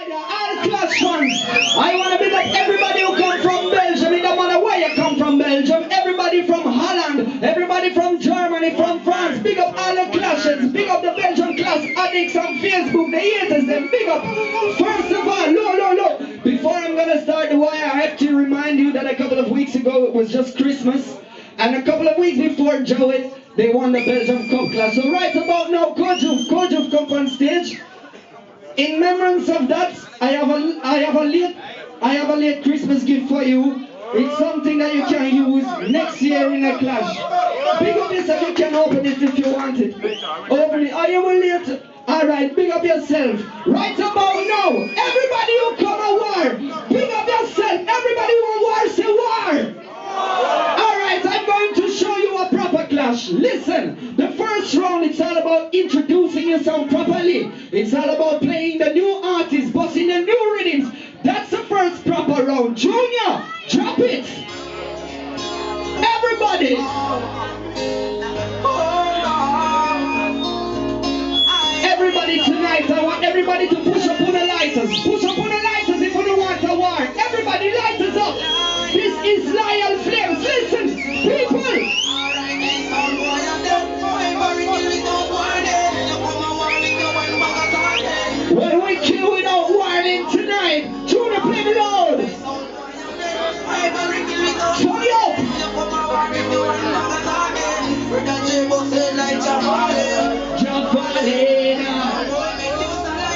Soundclash fans. I want to big up everybody who come from Belgium. It don't matter where you come from Belgium. Everybody from Holland, everybody from Germany, from France. Big up all the clashes. Big up the Belgian class addicts on Facebook. The haters, them big up. First of all, low. Before I'm going to start the wire, I have to remind you that a couple of weeks ago it was just Christmas. And a couple of weeks before JAHWED, they won the Belgium Cup class. So right about now, Coach of come on stage. In remembrance of that, I have a late Christmas gift for you. It's something that you can use next year in a clash. Big up yourself, you can open it if you want it. Open it. Are you late? Alright, big up yourself. Right about now, everybody who come a war, big up yourself. Everybody who want war, say war. Alright, I'm going to show you a proper clash. Listen, the first round, it's all about introducing yourself properly. It's all about playing the new artists, busting the new rhythms. That's the first proper round. Junior, drop it. Everybody. Everybody tonight, I want everybody to push up on the lighters. Push up on the lighters if you don't want a war. Everybody lighters up. This is Lion Flames. Listen, people. When we kill without warning tonight, Junior, play me loud. Turn it up.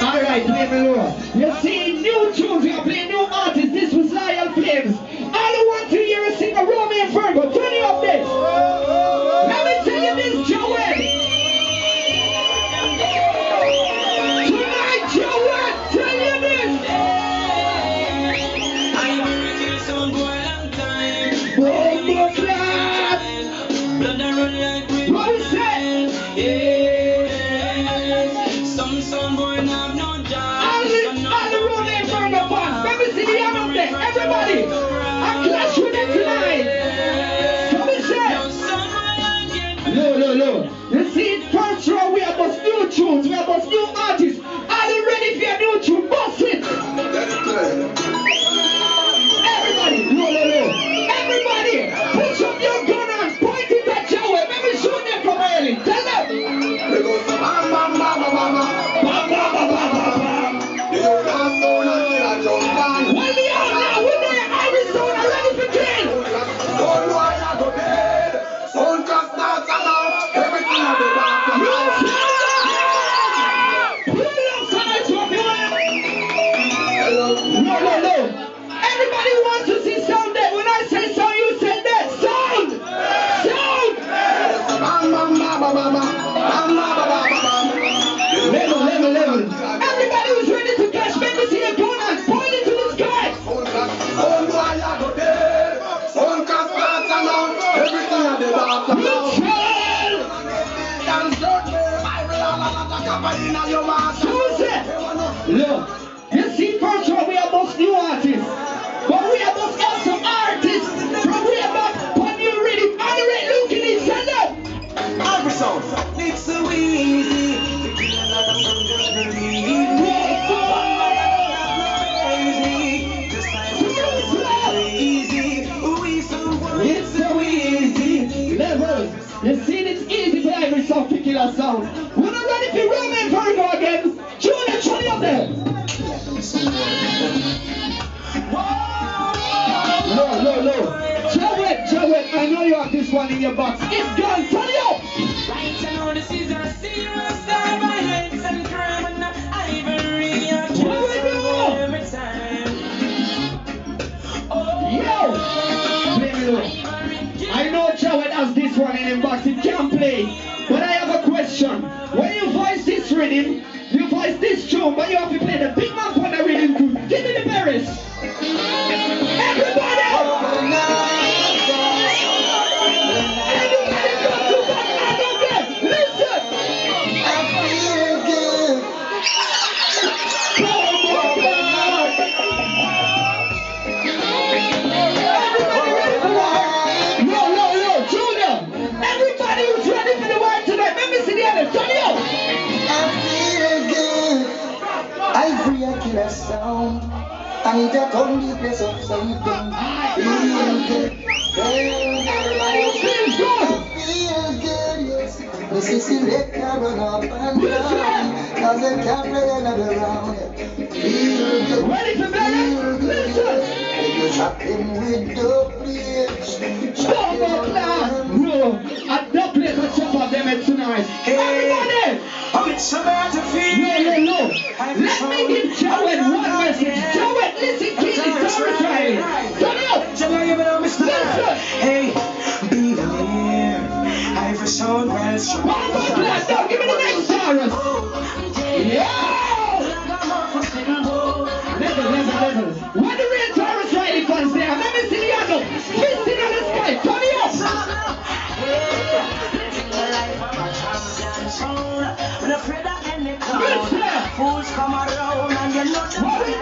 Alright, play me loud. You see, new tunes, we are playing new artists. This was Lion Flames. All I want to hear is sing a Romeo and Virgo. Turn it up this. Let me tell you this, JAHWED. Tonight, JAHWED, tell you this. Bombo clap. What is that? Some sunborn have no job. All the Romeo and Virgo fans. Let me see the hand up there. Everybody. I clash with them tonight. Somebody say. No. You see, first round we have bust new tunes, we have bust new artists. Are you ready for your new tune? Bust it! Everybody, no. Everybody, push up your gun and point it at JAHWED. Let me shoot them from early. Tell them. When we out now, we're there, Arizona, ready for kill. No. Everybody wants to see sound there. When I say sound, you say that. Sound! Level. Everybody who's ready to catch, make me see a gun and point it to the sky. Look, you see, first of all, we are both new artists, but we are both also artists from way back when you ready. Are you ready? Look at it, stand up. Every song, it's so easy to kill another song, just believe me. It's so easy. Levels. You see, it's easy for every song to kill a sound. We're not ready for Romeo and Virgo again. Junior, turn it up there. No. JAHWED, I know you have this one in your box. It's gone. Turn it up. Right now, this is a serious time. My head's and crime and ivory. Every time. Yo! Play me low. I know JAHWED has this one in his box. He can't play. But I have a question. When you voice this rhythm, you voice this tune, but you have to play the big man on the rhythm too. Give me the berries. Everybody! Everybody go to back and again. Listen! Everybody ready for war? No, Junior! Everybody who's ready for the war tonight, let me see the others. Turn it up! I feel good. I free again. killer sound. And it a turn the place upside down. Feel good. Everybody feels good. Feel good, yes. The sissy red can run up and down. Cause they can't play another round. Feel good. Ready for Belgium? Listen. If you're chopping with duplicate. No, I don't play the chop of them tonight. Everybody! I'm in some bad to feel. No. Let me give JAHWED one message. JAHWED, listen, keep it Riley. Turn it up. Listen. Hey, be the man. I've Soundclash. Soundclash, now give me the next chorus. Yeah! Listen. What the real Taurus Riley fans there? Let me see the other. Twisting on the sky. Turn it up. Fools come around and you know What we do?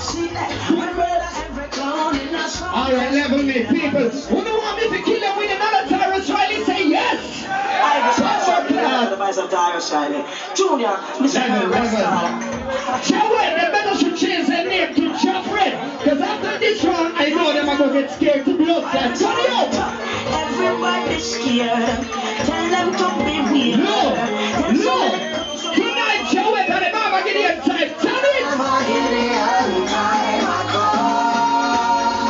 See that? We murder every clown in a song. Alright, level me, people. Who don't want me to kill them with another Taurus Riley? Say yes! The vice of Taurus Riley. Junior, Mr. JAHWED, they better should change their name to JAHWED. Because after this round, I know them are going to get scared to blood. Turn it up! Everybody's scared. Tell them to be real. No! Tonight, JAHWED and the Mama Gideon time. Turn it!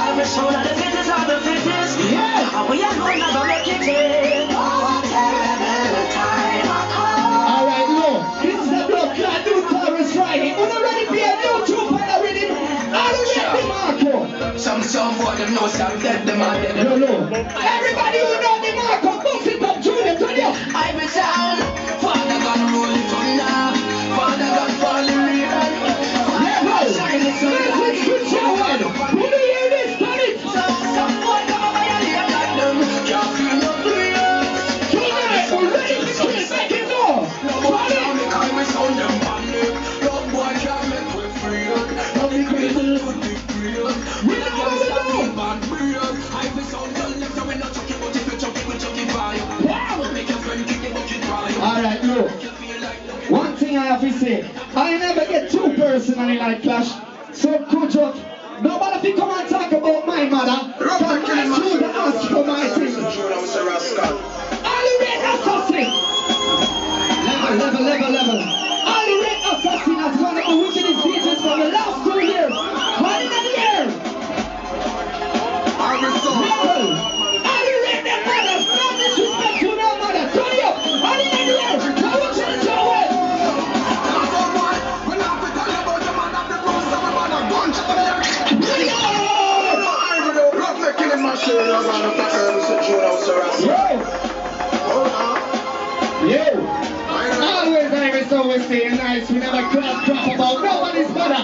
Every soul of the business of the business. Yeah! And we are going to make it in. Alright, no. This is a blood clot new Taurus Riley. Who's ready for a new troop and a rhythm? All the way to Marco. Some boy them know some dead them are dead. No. Everybody who know the Marco, box it up, Junior, turn it up. I be sound. Father God roll it thunder. Father God fall in river. Level. Let's switch JAHWED. Who do you hear this? Turn it. Some boy come over and live like them. Can't feel no fear. Tonight, we're ready to kill. Make it go. Turn it. Because we sound them panic. No boy can't make we free. No be crazy. We know what we do. I be sound tell them so we not chucky, but if you chucky, we chucky vibe. Wow. Make your friend kick the bucket vibe. Alright, look. One thing I have to say, I never get too personally like Clash. So Kujo, nobody can come and talk about my mother. Cause my children ask for my things. All the red assassin. Level. All the red assassin has one of the wickedest DJs for the last 2 years. One in the air. Level. All the red mothers, no disrespect to no mother. Turn it up. All in the air. Now what's in the JAHWED? Yo! Always, always staying nice. We never crap about nobody's mother.